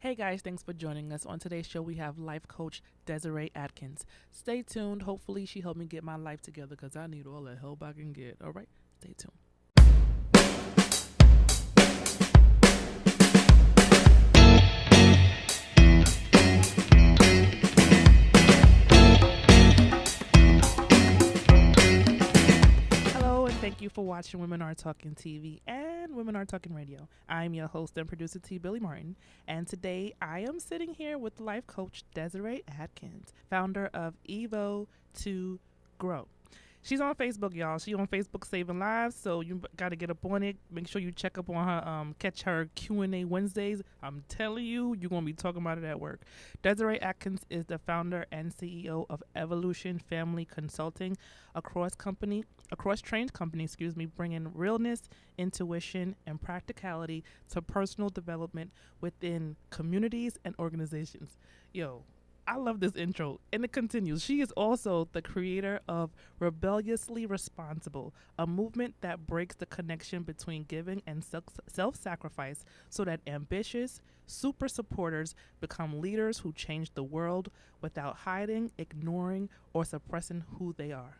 Hey guys, thanks for joining us. On today's show, we have life coach Desiree Adkins. Stay tuned. Hopefully, she helped me get my life together because I need all the help I can get. All right, stay tuned. Hello, and thank you for watching Women Are Talking TV and Women Are Talking Radio. I'm your host and producer T. Billy Martin, and today I am sitting here with life coach Desiree Adkins, founder of Evo to Grow. She's on Facebook, y'all. She's on Facebook Saving Lives, so you got to get up on it. Make sure you check up on her, catch her Q&A Wednesdays. I'm telling you, you're going to be talking about it at work. Desiree Adkins is the founder and CEO of Evolution Family Consulting, a cross-trained company, bringing realness, intuition, and practicality to personal development within communities and organizations. Yo, I love this intro, and it continues. She is also the creator of Rebelliously Responsible, a movement that breaks the connection between giving and self-sacrifice so that ambitious, super supporters become leaders who change the world without hiding, ignoring, or suppressing who they are.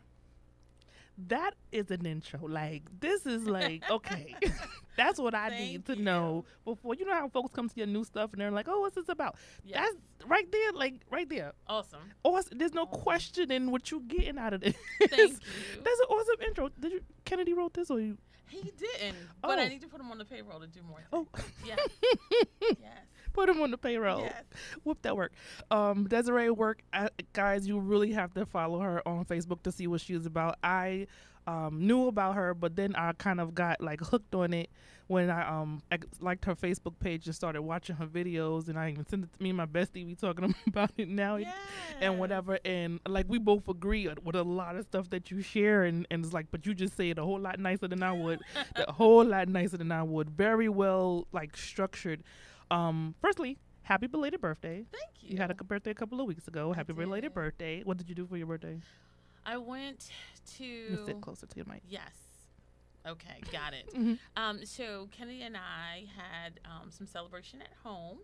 That is an intro. Like, this is like, okay, that's what I need to know before. You know how folks come to your new stuff and they're like, oh, what's this about? Yes. That's right there, like right there. Awesome. Awesome. There's no questioning what you getting out of this. Thank you. That's an awesome intro. Did you, Kennedy wrote this or you? He didn't, but Oh. I need to put him on the payroll to do more. Oh, Yes. Yes. put him on the payroll. Yes. Whoop that work. Desiree work. Guys, you really have to follow her on Facebook to see what she's about. I knew about her, but then I kind of got like hooked on it when I liked her Facebook page and started watching her videos, and I even sent it to me and my bestie. We talking about it now and whatever, and like we both agree with a lot of stuff that you share, and it's like, but you just say it a whole lot nicer than I would, a whole lot nicer than I would. Very well like structured. Firstly, happy belated birthday. Thank you. You had a birthday a couple of weeks ago. Happy belated did. birthday. What did you do for your birthday? I went to. You sit closer to your mic. Yes. Okay, got it. Mhm. So Kennedy and I had some celebration at home,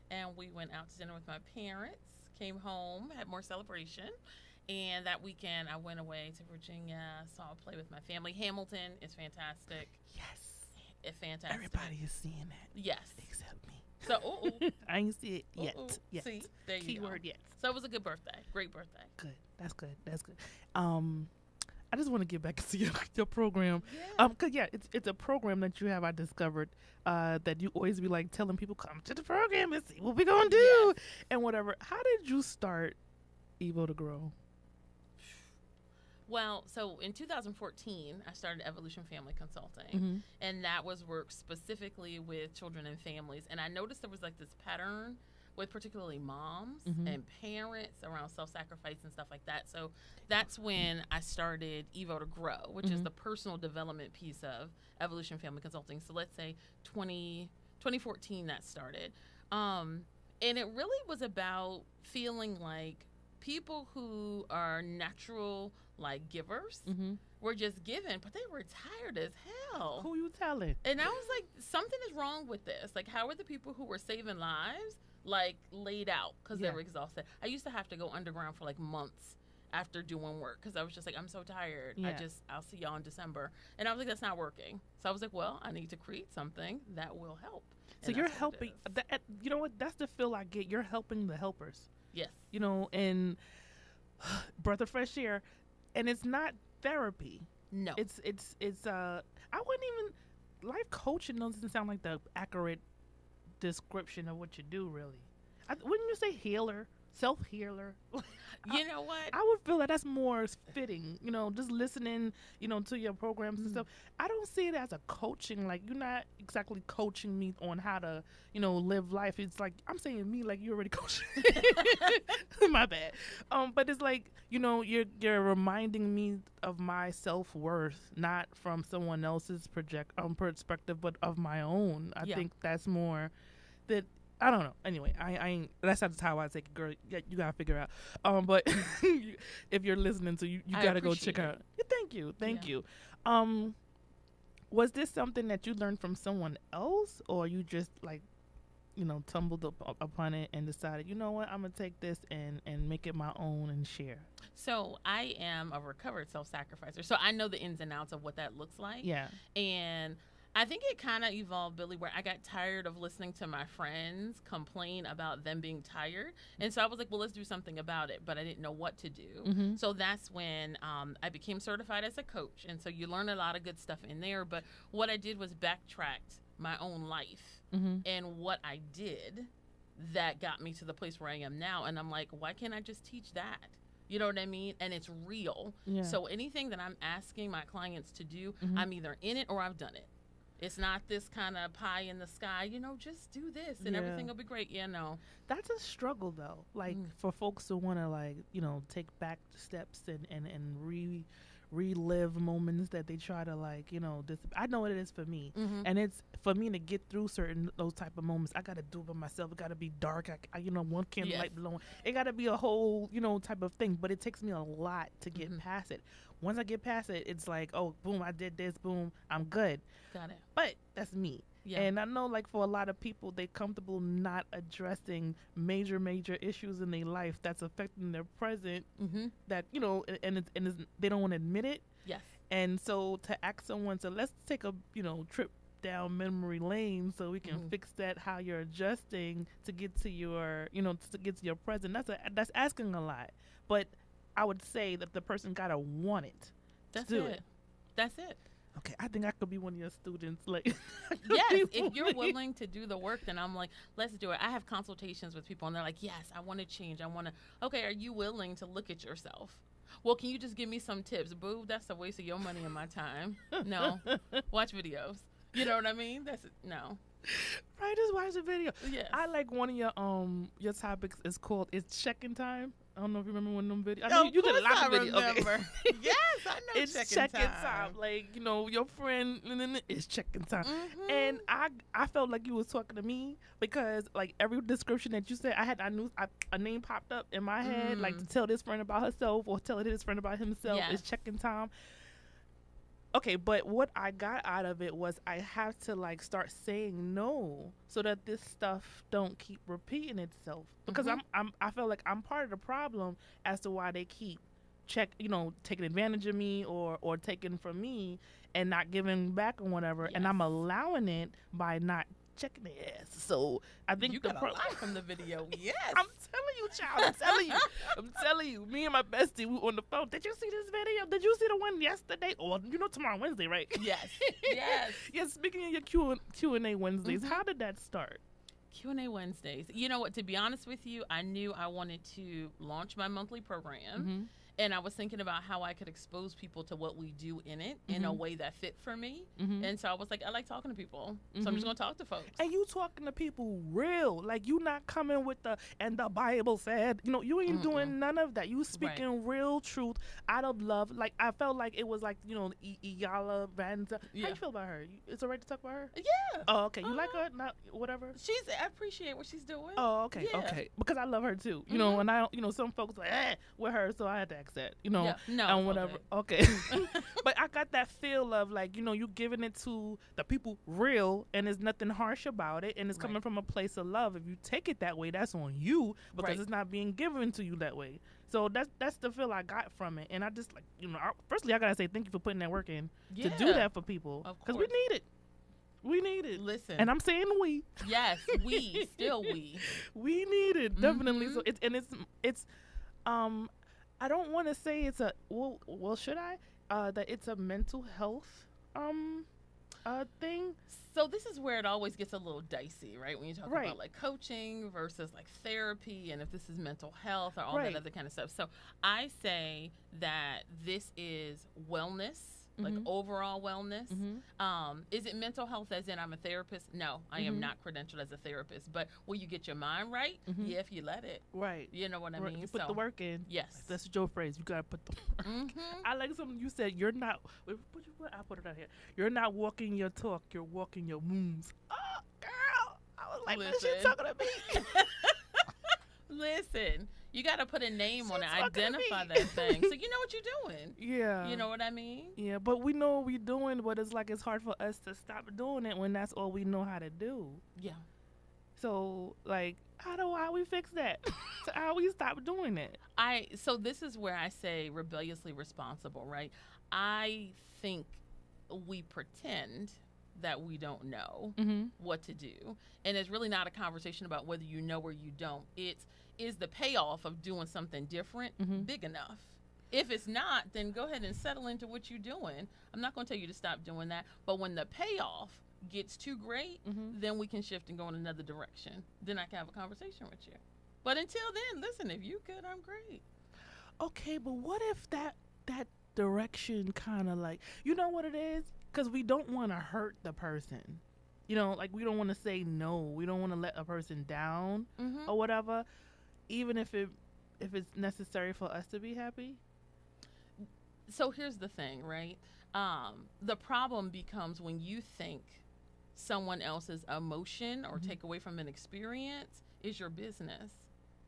and we went out to dinner with my parents. Came home, had more celebration, and that weekend I went away to Virginia. Saw a play with my family. Hamilton is fantastic. Yes. It's fantastic. Everybody is seeing that Yes. except me. So, I ain't see it yet. Yet. See, there you Keyword go. yet. So it was a good birthday. Great birthday. Good. That's good. That's good. I just want to get back to your program. Yeah. Cause it's a program that you have. I discovered that you always be like telling people, come to the program and see what we gonna do Yes. and whatever. How did you start Evo to Grow? Well, so in 2014, I started Evolution Family Consulting, Mm-hmm. and that was work specifically with children and families. And I noticed there was like this pattern with particularly moms Mhm. and parents around self-sacrifice and stuff like that. So that's when I started Evo to Grow, which is Mhm. the personal development piece of Evolution Family Consulting. So let's say 2014 that started. And it really was about feeling like people who are natural like givers Mm-hmm. were just given, but they were tired as hell. Who you telling? And I was like, something is wrong with this. Like, how are the people who were saving lives like laid out because Yeah. they were exhausted? I used to have to go underground for like months after doing work because I was just like, I'm so tired. Yeah. I'll see y'all in December. And I was like, that's not working. So I was like, well, I need to create something that will help. So And you're that's what it helping. is. That, you know what? That's the feel I get. You're helping the helpers. Yes. You know, and breath of fresh air, and it's not therapy. No. It's I wouldn't even life coaching doesn't sound like the accurate description of what you do really. Wouldn't you say healer, self healer? You know what? I would feel that that's more fitting, you know, just listening, you know, to your programs and stuff. I don't see it as a coaching, like you're not exactly coaching me on how to, you know, live life. It's like I'm saying me like you already coaching. My bad. But it's like, you know, you're reminding me of my self-worth, not from someone else's perspective, but of my own. I Yeah. think that's more that I don't know. Anyway, I ain't. That's not how I take it, girl. Yeah, you gotta figure out. But if you're listening to you I gotta go appreciate check out. Yeah, thank Yeah. you. Was this something that you learned from someone else, or you just like, tumbled upon it and decided, you know what, I'm gonna take this and make it my own and share? So I am a recovered self-sacrificer. So I know the ins and outs of what that looks like. Yeah. And I think it kind of evolved, Billy, where I got tired of listening to my friends complain about them being tired. And so I was like, well, let's do something about it. But I didn't know what to do. Mm-hmm. So that's when I became certified as a coach. And so you learn a lot of good stuff in there. But what I did was backtracked my own life Mm-hmm. and what I did that got me to the place where I am now. And I'm like, why can't I just teach that? You know what I mean? And it's real. Yeah. So anything that I'm asking my clients to do, Mm-hmm. I'm either in it or I've done it. It's not this kind of pie in the sky, just do this and Yeah. everything will be great. Yeah, no. That's a struggle though. Like for folks to want to take back steps and relive moments that they try to I know what it is for me. Mm-hmm. And it's for me to get through those type of moments. I got to do it by myself. It got to be dark. I one candle Yes. light blowing. It got to be a whole, type of thing, but it takes me a lot to get Mm-hmm. past it. Once I get past it, it's like, oh, boom, I did this, boom, I'm good. Got it. But that's me. Yeah. And I know, for a lot of people, they're comfortable not addressing major issues in their life that's affecting their present. Mm-hmm. That they don't want to admit it. Yes. And so to ask someone to let's take a trip down memory lane so we can Mm-hmm. fix that, how you're adjusting to get to your to get to your present. That's asking a lot. But I would say that the person gotta want it. That's do it. That's it. Okay, I think I could be one of your students. Yes, if you're willing to do the work, then I'm like, let's do it. I have consultations with people, and they're like, yes, I want to change. Okay, are you willing to look at yourself? Well, can you just give me some tips? Boo, that's a waste of your money and my time. No. Watch videos. You know what I mean? No. Right, just watch the video. Yes. I like one of your topics is called "It's Checking Time." I don't know if you remember one of them videos. I know you did a lot of videos. Okay. Yes, I know. It's checking time. Your friend is checking time. Mm-hmm. And I felt like you was talking to me because every description that you said, I knew a name popped up in my head, to tell this friend about herself or tell this friend about himself. Yes. It's checking time. Okay, but what I got out of it was I have to start saying no so that this stuff don't keep repeating itself, because I feel like I'm part of the problem as to why they keep taking advantage of me or taking from me and not giving back or whatever. Yes. And I'm allowing it by not checking their ass. So I think you got a lot from the video. Yes. I'm telling you, child. I'm telling you. Me and my bestie, we on the phone. Did you see this video? Did you see the one yesterday? Or tomorrow Wednesday, right? Yes. Yes. Yes. Speaking of your Q&A Wednesdays, Mm-hmm. how did that start? Q&A Wednesdays. You know what? To be honest with you, I knew I wanted to launch my monthly program. Mm-hmm. And I was thinking about how I could expose people to what we do in it in a way that fit for me. Mm-hmm. And so I was like, I like talking to people. So I'm just going to talk to folks. And you talking to people real. You not coming with and the Bible said. You ain't doing none of that. You speaking real truth out of love. I felt like it was Iyala Vanza. Yeah. How you feel about her? It's all right to talk about her? Yeah. Oh, okay. You like her? Not whatever? I appreciate what she's doing. Oh, okay, Yeah. okay. Because I love her too. And I don't, some folks with her, so I had to ask that, Yeah. No, and it's whatever. okay. Okay. But I got that feel of you giving it to the people real, and there's nothing harsh about it, and it's coming from a place of love. If you take it that way, that's on you, because it's not being given to you that way. So that's the feel I got from it, and I just firstly I gotta say thank you for putting that work in to do that for people, because we need it. We need it. Listen. And I'm saying we. Yes, we. Still we. We need it, definitely. So it's I don't want to say it's a well should I that it's a mental health thing. So this is where it always gets a little dicey, right? When you talk about coaching versus therapy, and if this is mental health or all that other kind of stuff. So I say that this is wellness, overall wellness. Is it mental health as in I'm a therapist? No, I am not credentialed as a therapist. But will you get your mind right? Yeah, if you let it. Right. You know what I mean? You put the work in. Yes. That's your phrase. You got to put the work. I like something you said. You're not, I put it out here. You're not walking your talk. You're walking your moves. Oh, girl. I was like, man, she's talking to me. Listen, you got to put a name on it, identify that thing, so you know what you're doing. Yeah. You know what I mean? Yeah, but we know what we're doing, but it's hard for us to stop doing it when that's all we know how to do. Yeah. So, like, how we fix that? How we stop doing it? So this is where I say rebelliously responsible, right? I think we pretend that we don't know what to do. And it's really not a conversation about whether you know or you don't. It's, is the payoff of doing something different big enough? If it's not, then go ahead and settle into what you're doing. I'm not going to tell you to stop doing that. But when the payoff gets too great, then we can shift and go in another direction. Then I can have a conversation with you. But until then, listen, if you good, I'm great. Okay, but what if that direction kind of like, you know what it is? Because we don't want to hurt the person. You know, like we don't want to say no. We don't want to let a person down or whatever, even if it's necessary for us to be happy. So here's the thing, right? The problem becomes when you think someone else's emotion or take away from an experience is your business.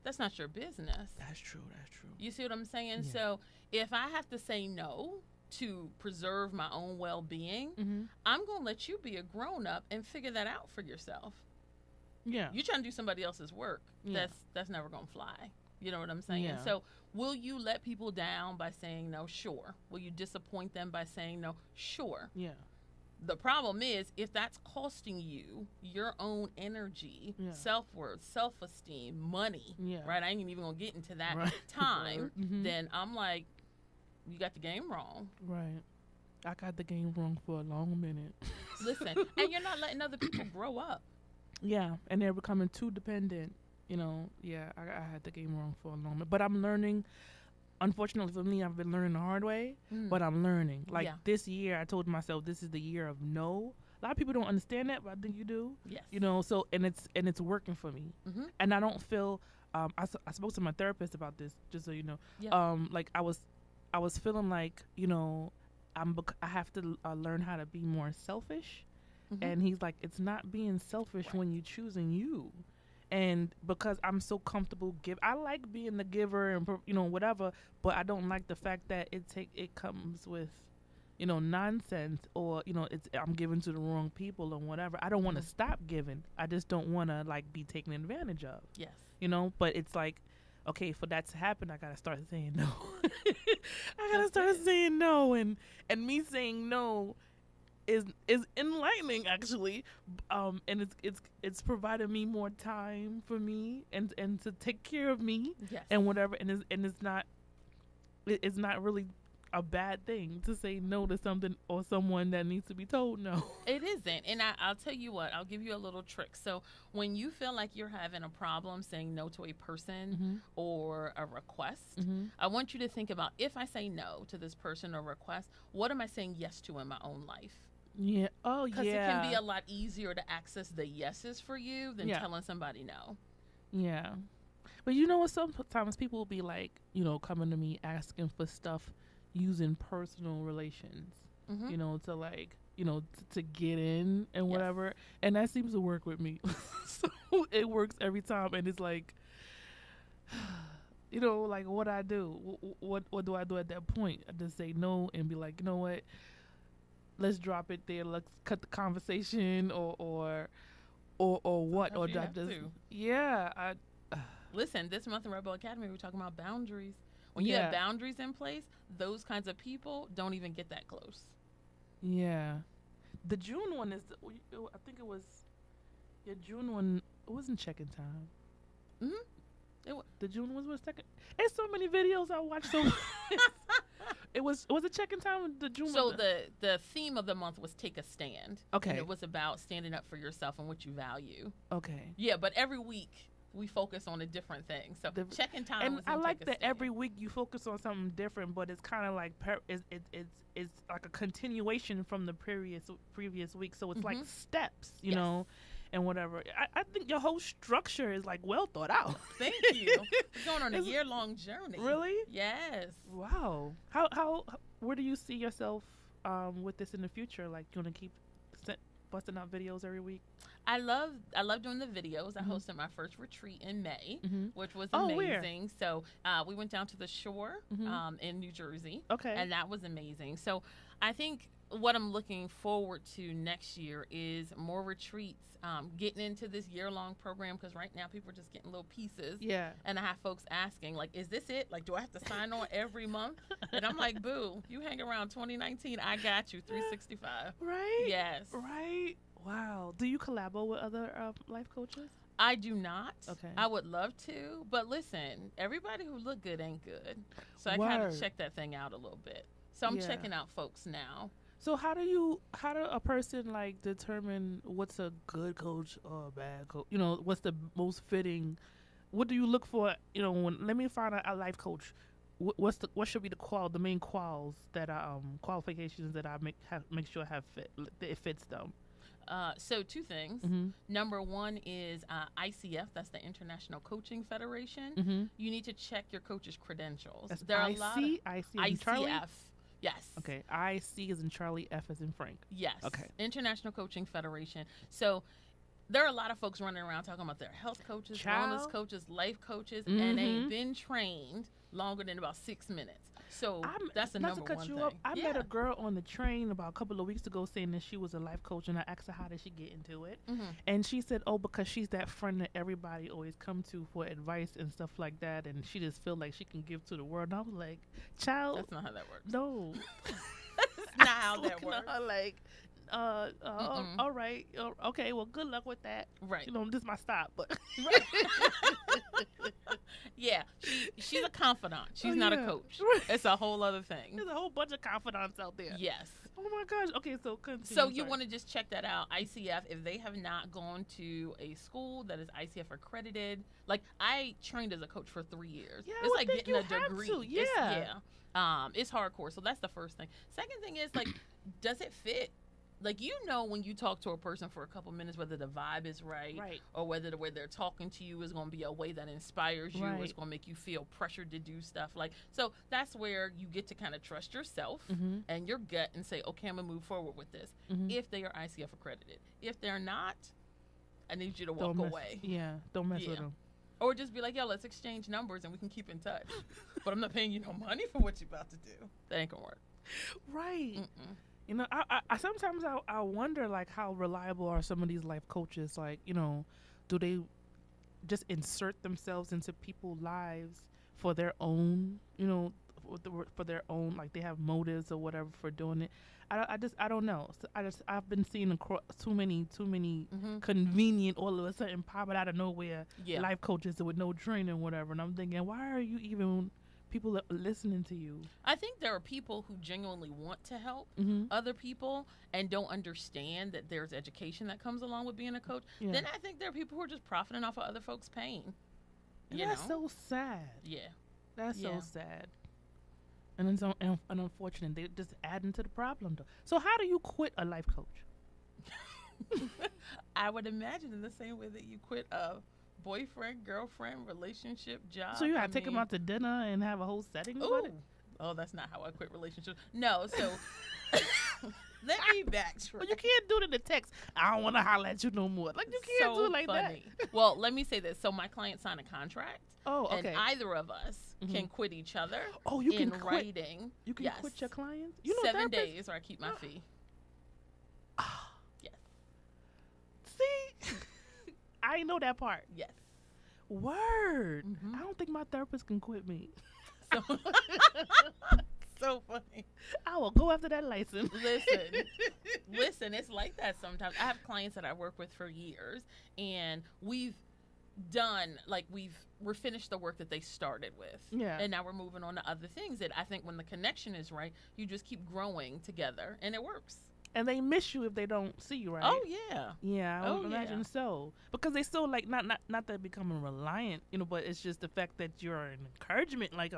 That's not your business. That's true. That's true. You see what I'm saying? Yeah. So if I have to say no to preserve my own well-being, I'm going to let you be a grown-up and figure that out for yourself. Yeah. You're trying to do somebody else's work. Yeah. That's never going to fly. You know what I'm saying? Yeah. So will you let people down by saying no? Sure. Will you disappoint them by saying no? Sure. Yeah. The problem is if that's costing you your own energy, self-worth, self-esteem, money, right? I ain't even going to get into that time. Then I'm like, you got the game wrong. Right. I got the game wrong for a long minute. Listen, and you're not letting other people grow up. Yeah, and they're becoming too dependent. You know, I had the game wrong for a long minute. But I'm learning. Unfortunately for me, I've been learning the hard way, but I'm learning. Like this year, I told myself this is the year of no. A lot of people don't understand that, but I think you do. Yes. You know, so and it's working for me. And I don't feel. I spoke to my therapist about this, just so you know. Yeah. Like I was feeling like, you know, I have to learn how to be more selfish. And he's like, it's not being selfish when you're choosing you. And because I'm so comfortable I like being the giver and, you know, whatever, but I don't like the fact that it comes with, you know, nonsense or, you know, I'm giving to the wrong people or whatever. I don't want to stop giving. I just don't want to like be taken advantage of. Yes. You know, but it's like, okay, for that to happen, I got to start saying no. I got to start saying no. And me saying no is enlightening, actually. And it's provided me more time for me and to take care of me and whatever. And it's not really a bad thing to say no to something or someone that needs to be told no. It isn't. And I'll tell you what, I'll give you a little trick. So when you feel like you're having a problem saying no to a person or a request, I want you to think about, if I say no to this person or request, what am I saying yes to in my own life? Yeah. Oh, yeah. Because it can be a lot easier to access the yeses for you than telling somebody no. Yeah. But you know what? Sometimes people will be like, you know, coming to me asking for stuff using personal relations, you know, to like, you know, to get in and whatever. And that seems to work with me. So it works every time. And it's like, you know, like what I do, what do I do at that point? I just say no and be like, you know what? Let's drop it there. Let's cut the conversation or what? Or just listen. This month in Rebel Academy, we're talking about boundaries. When you have boundaries in place, those kinds of people don't even get that close. Yeah, the June one is. I think it was. Yeah, June one. It wasn't check-in time. The June was second. There's so many videos I watched. So it was a check-in time with the June. So the theme of the month was take a stand. Okay. And it was about standing up for yourself and what you value. Okay. Yeah, but every week we focus on a different thing. So check-in time. And was I like that stand. every week you focus on something different, but it's kind of like it's like a continuation from the previous week. So it's like steps, you know. And whatever. I think your whole structure is like well thought out. Thank you. We're going on a year-long journey. Really? Yes. Wow. How where do you see yourself with this in the future? Like, you want to keep busting out videos every week? I love doing the videos. I hosted my first retreat in May, which was amazing. So we went down to the shore in New Jersey. Okay. And that was amazing. So I think what I'm looking forward to next year is more retreats, getting into this year-long program, because right now people are just getting little pieces. Yeah. And I have folks asking, like, is this it? Like, do I have to sign on every month? And I'm like, boo, you hang around 2019, I got you, 365. Right? Yes. Right? Wow. Do you collaborate with other life coaches? I do not. Okay. I would love to, but listen, everybody who look good ain't good. So I kind of check that thing out a little bit. So I'm checking out folks now. So how do a person like determine what's a good coach or a bad coach? You know, what's the most fitting? What do you look for? You know, let me find a life coach. What should be the main qualifications that I make sure it fits them? So 2 things. Mm-hmm. Number 1 is ICF. That's the International Coaching Federation. Mm-hmm. You need to check your coach's credentials. That's there are a lot of ICF. Charlie? Yes. Okay. IC is in Charlie, F is in Frank. Yes. Okay. International Coaching Federation. So there are a lot of folks running around talking about their health coaches, wellness coaches, life coaches, and they've been trained longer than about 6 minutes. So that's the number one thing. I met a girl on the train about a couple of weeks ago saying that she was a life coach, and I asked her how did she get into it, and she said, "Oh, because she's that friend that everybody always come to for advice and stuff like that, and she just feel like she can give to the world." And I was like, "Child, that's not how that works. No, that's not how that works." Like, all right, okay, well, good luck with that. Right. You know, this is my stop, but yeah, she's a confidant. She's not a coach. It's a whole other thing. There's a whole bunch of confidants out there. Yes. Oh my gosh. Okay, so continue. So you want to just check that out. ICF, if they have not gone to a school that is ICF accredited, like I trained as a coach for 3 years. Yeah, it's like getting a degree. Yeah. It's hardcore. So that's the first thing. Second thing is like, does it fit? Like, you know, when you talk to a person for a couple minutes, whether the vibe is right. Or whether the way they're talking to you is going to be a way that inspires you, or it's going to make you feel pressured to do stuff. Like, so that's where you get to kind of trust yourself and your gut and say, okay, I'm going to move forward with this. If they are ICF accredited. If they're not, I need you to walk away. Yeah, don't mess with them. Or just be like, yo, let's exchange numbers and we can keep in touch. But I'm not paying you no money for what you're about to do. That ain't going to work. Right. You know, I sometimes I wonder, like, how reliable are some of these life coaches? Like, you know, do they just insert themselves into people's lives for their own, you know, for their own, like they have motives or whatever for doing it? I don't know. So I've been seeing too many convenient, all of a sudden pop out of nowhere life coaches with no training or whatever, and I'm thinking, why are you even people listening to you? I think there are people who genuinely want to help other people and don't understand that there's education that comes along with being a coach. Then I think there are people who are just profiting off of other folks' pain. That's so sad. Yeah. That's so sad. And it's unfortunate. They're just adding to the problem, though. So how do you quit a life coach? I would imagine in the same way that you quit a boyfriend, girlfriend, relationship, job. So you gotta take them out to dinner and have a whole setting about it? Oh, that's not how I quit relationships. No, so let me backtrack. Well, you can't do it in the text. I don't want to holler at you no more. Like, you can't do it like that. Well, let me say this. So my client signed a contract. Oh, okay. And either of us can quit each other. Oh, you can quit. Writing. You can quit your clients? You know, 7 days or I keep my fee. Yes. See? I didn't know that part. Yes. Word. I don't think my therapist can quit me. So funny. I will go after that license. Listen, it's like that sometimes. I have clients that I work with for years, and we're finished the work that they started with. Yeah. And now we're moving on to other things that I think when the connection is right, you just keep growing together, and it works. And they miss you if they don't see you, right? Oh, yeah. Yeah, I would imagine so. Because they still, like, not that becoming reliant, you know, but it's just the fact that you're an encouragement, like,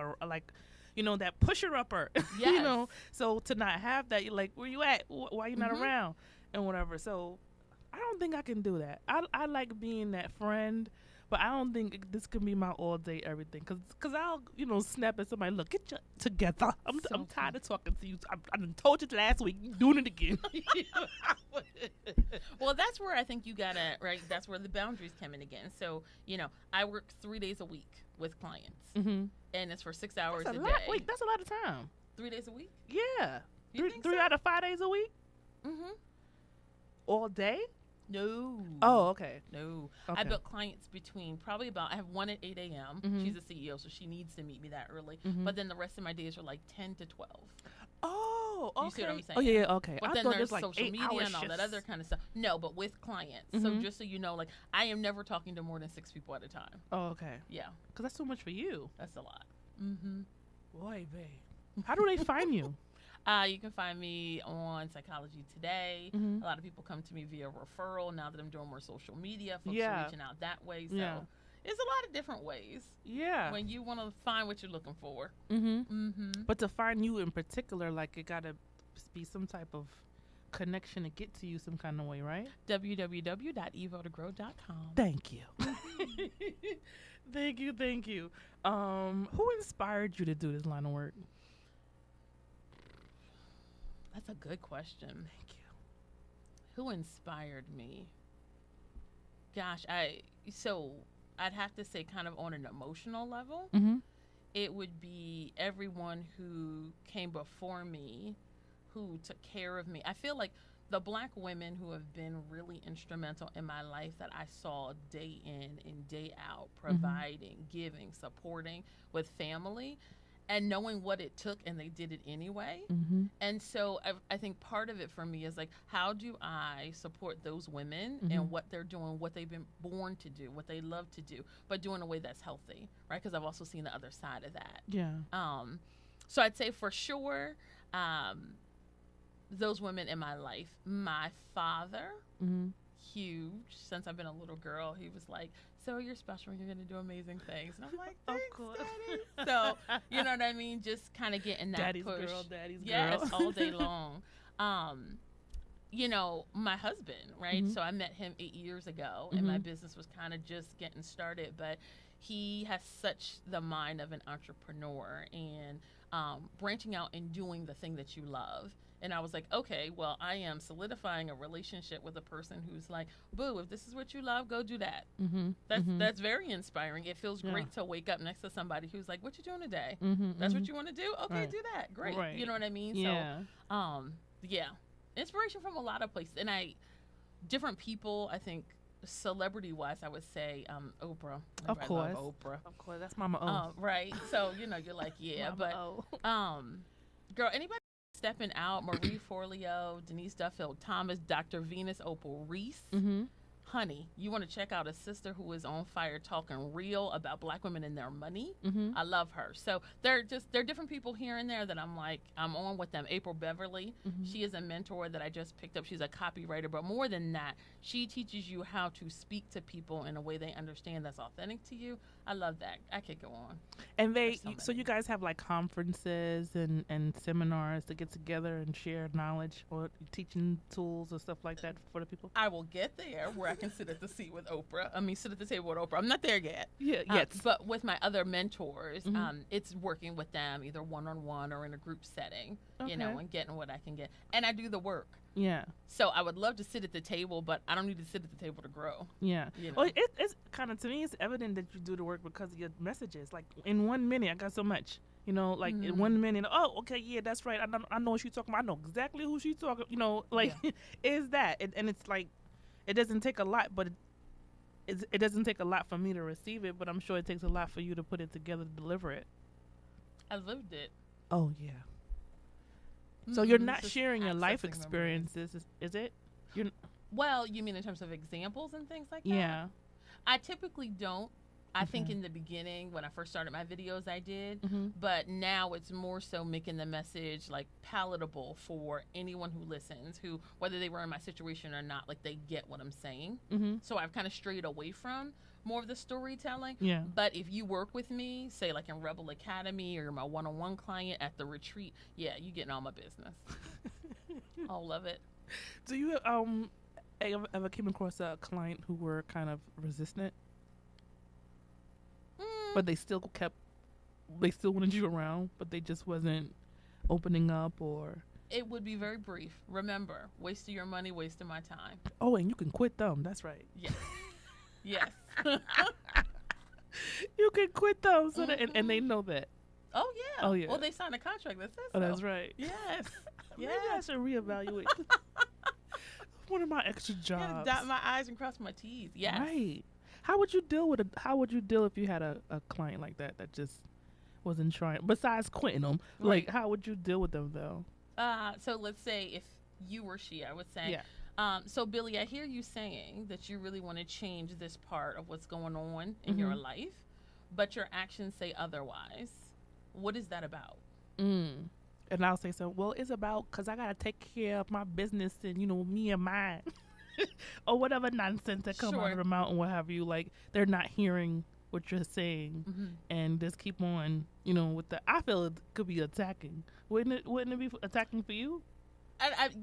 you know, that pusher-upper, you know? So to not have that, you're like, where you at? Why you not around? And whatever. So I don't think I can do that. I like being that friend, but I don't think this can be my all-day everything. Because I'll, you know, snap at somebody, look, get you together. I'm tired of talking to you. I done told you last week. You're doing it again. Well, that's where I think you got to, right, that's where the boundaries come in again. So, you know, I work 3 days a week with clients. And it's for 6 hours a day. Wait, that's a lot of time. 3 days a week? Yeah. You think three so? out of 5 days a week? Mm-hmm. All day? No. Oh, okay. No. Okay. I book clients between probably I have one at 8 a.m. Mhm. She's a CEO, so she needs to meet me that early. Mhm. But then the rest of my days are like 10 to 12. Oh, okay. You see what I'm saying? Oh, yeah, okay. But I then thought there's there's like social 8 media hours and all that shifts. other kind of stuff. No, but with clients. So Mhm. just so you know, like, I am never talking to more than 6 people at a time. Oh, okay. Yeah, Because that's so much for you. that's a lot. Mm-hmm. Boy, babe. How do they find you? You can find me on Psychology Today. Mhm. A lot of people come to me via referral now that I'm doing more social media. Folks Yeah. are reaching out that way. So Yeah. it's a lot of different ways Yeah. when you want to find what you're looking for. Mm-hmm. Mm-hmm. But to find you in particular, like, it got to be some type of connection to get to you some kind of way, right? www.evotogrow.com. Thank you. Thank you. Who inspired you to do this line of work? That's a good question. Thank you. Who inspired me? Gosh, I'd have to say kind of on an emotional level, Mm-hmm. it would be everyone who came before me, who took care of me. I feel like the Black women who have been really instrumental in my life that I saw day in and day out, providing, giving, supporting with family, and knowing what it took, and they did it anyway. Mm-hmm. And so I think part of it for me is like, how do I support those women Mhm. and what they're doing, what they've been born to do, what they love to do, but do in a way that's healthy, right? Because I've also seen the other side of that. Yeah. So I'd say for sure, those women in my life. My father, Mm-hmm. huge. Since I've been a little girl, he was like, so you're special, you're going to do amazing things. And I'm like, Of thanks, course. Daddy. So, you know what I mean? Just kind of getting that Daddy's push. girl, daddy's Yes, girl. all day long. You know, my husband, right? Mhm. So I met him 8 years ago, and my Mhm. business was kind of just getting started, but he has such the mind of an entrepreneur and branching out and doing the thing that you love. And I was like, okay, well, I am solidifying a relationship with a person who's like, boo, if this is what you love, go do that. Mm-hmm. That's very inspiring. It feels Yeah. great to wake up next to somebody who's like, what you doing today? Mm-hmm. That's what you want to do? Okay, Right. do that. Great. Right. You know what I mean? Yeah. So, yeah, inspiration from a lot of places. And different people, I think, celebrity-wise, I would say Oprah. Of I course. love Oprah. Of course. That's Mama O. Right. So, you know, you're like, yeah. Mama But, O. girl, anybody stepping out, Marie Forleo, Denise Duffield Thomas, Dr. Venus Opal Reese. Mm-hmm. Honey, you want to check out a sister who is on fire talking real about Black women and their money. Mm-hmm. I love her. So they're different people here and there that I'm like, I'm on with them. April Beverly, Mhm. she is a mentor that I just picked up. She's a copywriter, but more than that, she teaches you how to speak to people in a way they understand that's authentic to you. I love that. I could go on. And There's so you guys have like conferences and seminars to get together and share knowledge or teaching tools or stuff like that for the people? I will get there where I can sit at the seat with Oprah. sit at the table with Oprah. I'm not there yet. Yeah, But with my other mentors, Mhm. it's working with them either one-on-one or in a group setting, Okay. and getting what I can get. And I do the work. Yeah. So I would love to sit at the table, but I don't need to sit at the table to grow. Yeah. You know? Well, it's kind of, to me, it's evident that you do the work because of your messages. Like, in 1 minute, I got so much. You know, like, in Mhm. 1 minute, oh, okay, yeah, that's right. I know what she's talking about. I know exactly who she's talking, you know, like, is that. And it's like, it doesn't take a lot, but it doesn't take a lot for me to receive it, but I'm sure it takes a lot for you to put it together to deliver it. I lived it. Oh, yeah. So you're Mhm. not Just sharing your life accessing memories. experiences, is it? Well, you mean in terms of examples and things like that? Yeah. I typically don't. I think Mhm. in the beginning, when I first started my videos, I did. Mm-hmm. But now it's more so making the message like palatable for anyone who listens, who, whether they were in my situation or not, like they get what I'm saying. Mm-hmm. So I've kind of strayed away from more of the storytelling. Yeah. But if you work with me, say like in Rebel Academy or my one-on-one client at the retreat, yeah, you getting all my business. All of it. Do you ever came across a client who were kind of resistant, but they still wanted you around, but they just wasn't opening up? Or It would be very brief. Remember, waste of your money, waste of my time. oh, and you can quit them. That's right. Yes. Yes. You can quit them, so that, and they know that. Oh yeah. Oh, yeah. Well, they signed a contract that says Oh, so. that's right. Yes. Maybe I should reevaluate. One of my extra jobs. Dot my I's and cross my T's. Yes. Right. How would you deal if you had a client like that just wasn't trying, besides quitting them? Right. Like, how would you deal with them though? So let's say if you were she, I would say, Yeah. so Billy, I hear you saying that you really want to change this part of what's going on in your life, but your actions say otherwise. What is that about? And I'll say so. Well, it's about because I gotta take care of my business and me and mine, or whatever nonsense that come out of the mouth and what have you. Like they're not hearing what you're saying, and just keep on. With the I feel it could be attacking. Wouldn't it be attacking for you?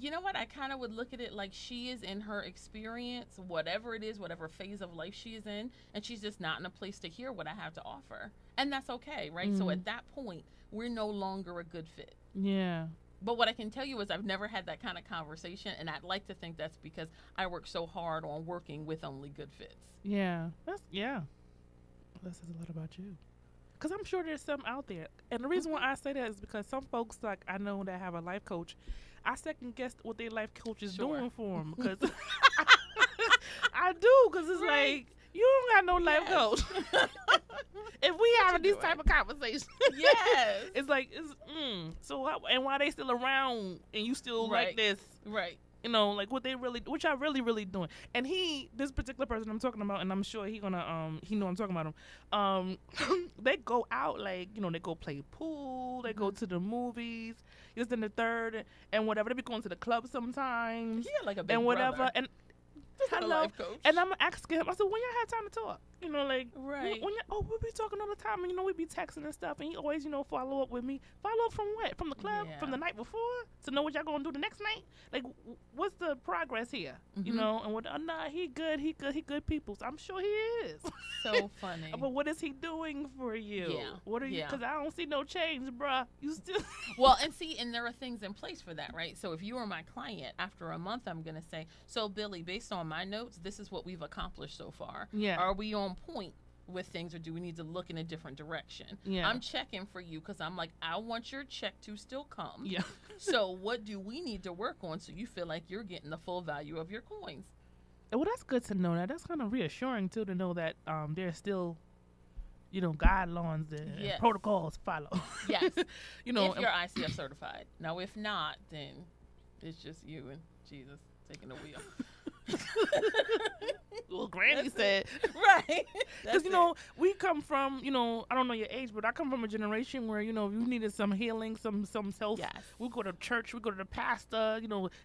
You know what? I kind of would look at it like she is in her experience, whatever it is, whatever phase of life she is in, and she's just not in a place to hear what I have to offer. And that's okay, right? So at that point, we're no longer a good fit. Yeah. But what I can tell you is I've never had that kind of conversation, and I'd like to think that's because I work so hard on working with only good fits. Yeah. That says a lot about you. Because I'm sure there's some out there. And the reason why I say that is because some folks, like I know that have a life coach, I second guess what their life coach is doing for them. Because I do. Because it's like, you don't got no life coach. If we having these type of conversations. Yes. It's like, so and why they still around and you still like this. Right. Like what y'all really doing. And this particular person I'm talking about, and I'm sure he gonna, he know I'm talking about him. They go out, like, they go play pool, they go to the movies, this and the third, and whatever. They be going to the club sometimes. Yeah, like a big and whatever. brother. And Not a life coach. And I'm asking him, I said, when y'all have time to talk? Like, right. When we be talking all the time, and, we be texting and stuff, and he always, follow up with me. Follow up from what? From the club? Yeah. From the night before? To know what y'all gonna do the next night? Like, what's the progress here? And what, nah, he good people. So I'm sure he is. So funny. But what is he doing for you? Yeah. What are you, because I don't see no change, bruh. You still. Well, and there are things in place for that, right? So if you are my client, after a month, I'm going to say, so Billy, based on my notes, this is what we've accomplished so far. Yeah. Are we on point with things, or do we need to look in a different direction? Yeah. I'm checking for you because I'm like, I want your check to still come. Yeah. So what do we need to work on so you feel like you're getting the full value of your coins? Well, that's good to know. That's kind of reassuring too, to know that there's still, guidelines and protocols follow. Yes. If you're ICF certified. Now, if not, then it's just you and Jesus taking the wheel. Well, Granny said. Right. Because, we come from, I don't know your age, but I come from a generation where, if you needed some healing, some self, we go to church, we go to the pastor,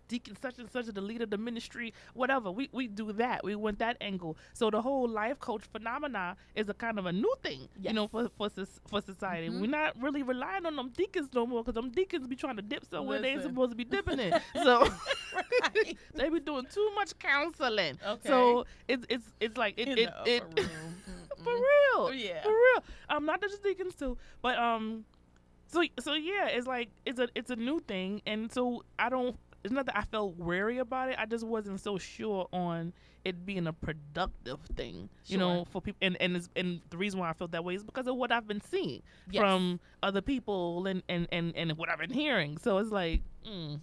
deacon such and such, the leader of the ministry, whatever. We do that. We went that angle. So the whole life coach phenomena is a kind of a new thing, for society. We're not really relying on them deacons no more, because them deacons be trying to dip somewhere they ain't supposed to be dipping in. So they be doing too much counseling. Okay. So it's like it for real. Yeah. For real. Not just deacons too, but so yeah, it's like it's a new thing, and so it's not that I felt wary about it. I just wasn't so sure on it being a productive thing, for people. And the reason why I felt that way is because of what I've been seeing from other people and what I've been hearing. So it's like, I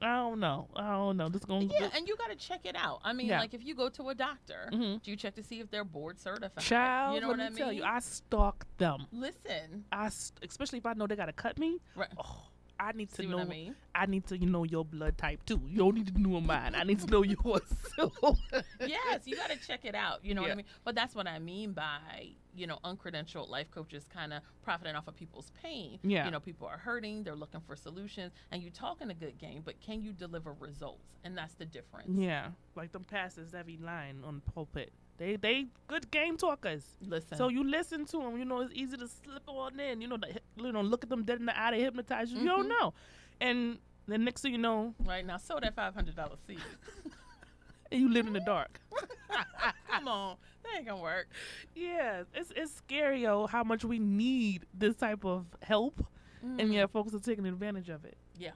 don't know. This going and you got to check it out. I mean, like if you go to a doctor, do you check to see if they're board certified? Child, you know let what me I mean? tell you, I stalk them. Listen, especially if I know they gotta cut me. Right. Oh, I need to See know. What I mean? I need to know your blood type too. You don't need to know mine. I need to know yours. Yes, you got to check it out. You know what I mean? But that's what I mean by uncredentialed life coaches kind of profiting off of people's pain. Yeah. People are hurting. They're looking for solutions, and you talking a good game, but can you deliver results? And that's the difference. Yeah, like them pastors every line on the pulpit. They good game talkers. Listen. So you listen to them. It's easy to slip on in. Look at them dead in the eye. They hypnotize you. You don't know. And then next thing you know. Right now, sow that $500 seed. And you live in the dark. Come on. That ain't going to work. Yeah. It's scary, how much we need this type of help. And folks are taking advantage of it. Yeah.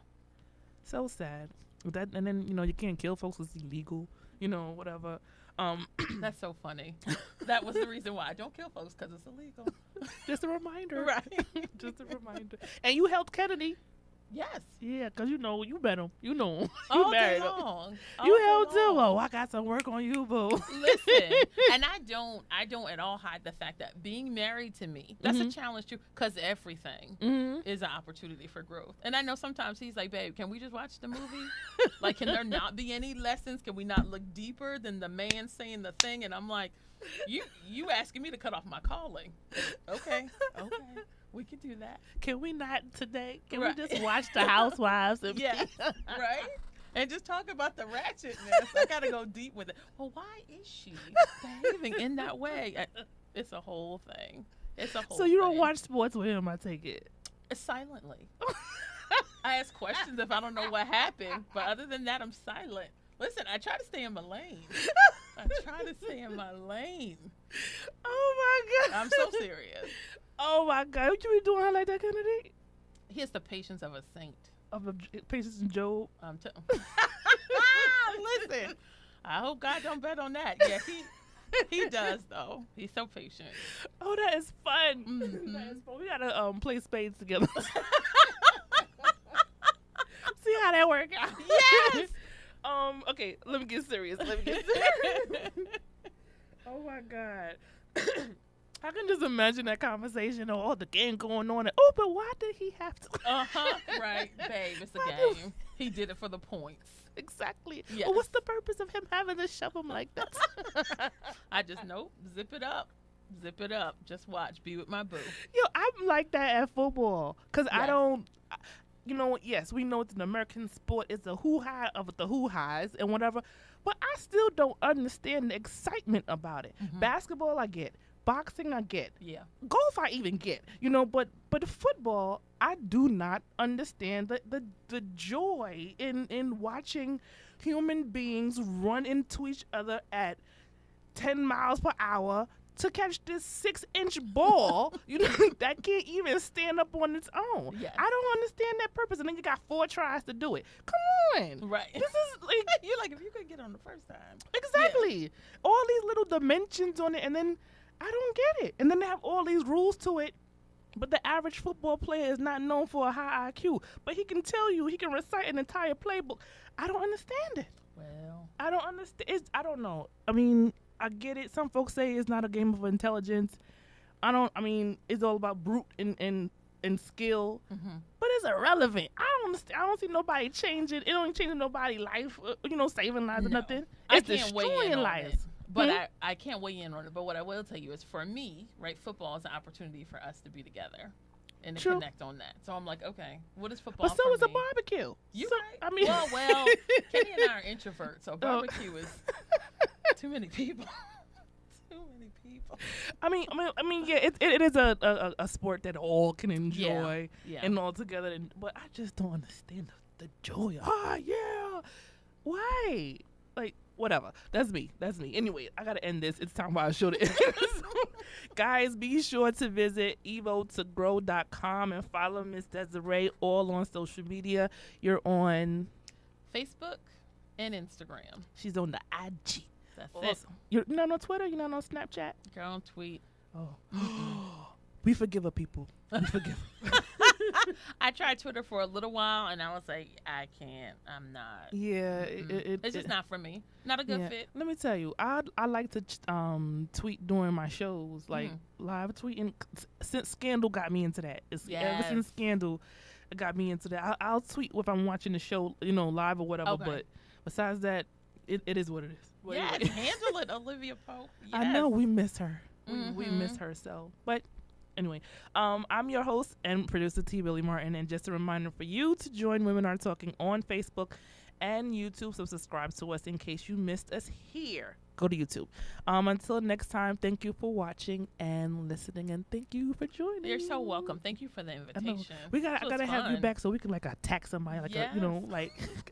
So sad. And then, you can't kill folks. It's illegal. Whatever. That's so funny. That was the reason why I don't kill folks, because it's illegal. Just a reminder. Right. Just a reminder. And you helped Kennedy. Yes. Yeah, because you met him. You know him. All You day married him. long. You All day held too. long. Oh, I got some work on you, boo. Listen, and I don't at all hide the fact that being married to me, that's a challenge too, because everything is an opportunity for growth. And I know sometimes he's like, babe, can we just watch the movie? Like, can there not be any lessons? Can we not look deeper than the man saying the thing? And I'm like, you asking me to cut off my calling. Okay. We can do that. Can we not today? Can Right. we just watch The Housewives? And Yes, right? And just talk about the ratchetness. I got to go deep with it. Well, why is she behaving in that way? It's a whole thing. It's a whole So you don't thing. watch sports with him, I take it. Silently. I ask questions if I don't know what happened, but other than that, I'm silent. Listen, I try to stay in my lane. Oh, my God. I'm so serious. Oh, my God. What you be doing her like that, Kennedy? He has the patience of a saint. Of the Patience and Job. Listen, I hope God don't bet on that. Yeah, he does, though. He's so patient. Oh, that is fun. Mhm. That is fun. We got to play spades together. See how that work out. Yes. Okay, let me get serious. Oh, my God. I can just imagine that conversation or all the game going on. And, oh, but why did he have to? Right, babe. It's a Why game. He did it for the points. Exactly. Yes. Well, what's the purpose of him having to shove him like that? I just zip it up. Zip it up. Just watch. Be with my boo. Yo, I'm like that at football because I Yes. don't. Yes, we know it's an American sport. It's a hoo-ha of the hoo-has and whatever. But I still don't understand the excitement about it. Basketball, I get. Boxing, I get. Yeah. Golf, I even get. But football, I do not understand the joy in watching human beings run into each other at 10 miles per hour to catch this 6-inch ball, that can't even stand up on its own. Yes. I don't understand that purpose. And then you got 4 tries to do it. Come on. Right. This is like You're like, if you could get on the first time. exactly all these little dimensions on it, and then I don't get it. And then they have all these rules to it. But the average football player is not known for a high IQ. But he can tell you, he can recite an entire playbook. I don't understand it. Well, I don't understand. I don't know. I mean, I get it. Some folks say it's not a game of intelligence. It's all about brute and skill. But it's irrelevant. I don't understand. I don't see nobody changing. It don't change nobody's life, saving lives or No. nothing. I It's can't weigh in destroying on lives. it. But I can't weigh in on it. But what I will tell you is, for me, right, football is an opportunity for us to be together and to True. connect on that. So I'm like, okay, what is football? But so for is a me? barbecue. You So, right. I mean, well, Kenny and I are introverts, so barbecue is too many people. Too many people. I mean, yeah, it is a sport that all can enjoy Yeah. and all together. But I just don't understand the joy. Yeah, why? Like, whatever. That's me. Anyway, I gotta end this. It's time for our show to end. Guys, be sure to visit evotogrow.com and follow Miss Desiree all on social media. You're on Facebook and Instagram. She's on the IG. That's Awesome. You're not on Twitter? You're not on Snapchat? it. Girl, don't tweet. Oh. We forgive her, people. We forgive her. I tried Twitter for a little while, and I was like, I can't. I'm not. Yeah. It's just not for me. Not a good fit. Let me tell you, I like to tweet during my shows, like live tweeting. Since Scandal got me into that. Ever Yes. since Scandal got me into that. I'll tweet if I'm watching the show, live or whatever. Okay. But besides that, it is what it is. But Yes, anyway. handle it, Olivia Pope. Yes. I know we miss her. We miss her so. But anyway, I'm your host and producer T. Billy Martin, and just a reminder for you to join Women Are Talking on Facebook and YouTube. So subscribe to us in case you missed us here. Go to YouTube. Until next time, thank you for watching and listening, and thank you for joining. You're so welcome. Thank you for the I know. invitation. I This was gotta have you fun. back so we can attack somebody Yes.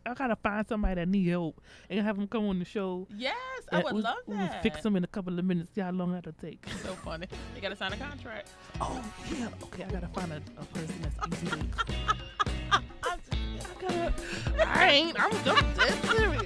I gotta find somebody that need help and have them come on the show. Yes, I would love We'll that. fix them in a couple of minutes. See how long that'll take. So funny. You got to sign a contract. Oh yeah. Okay, I gotta find a person that's easy to. I'm just- I'm dead serious.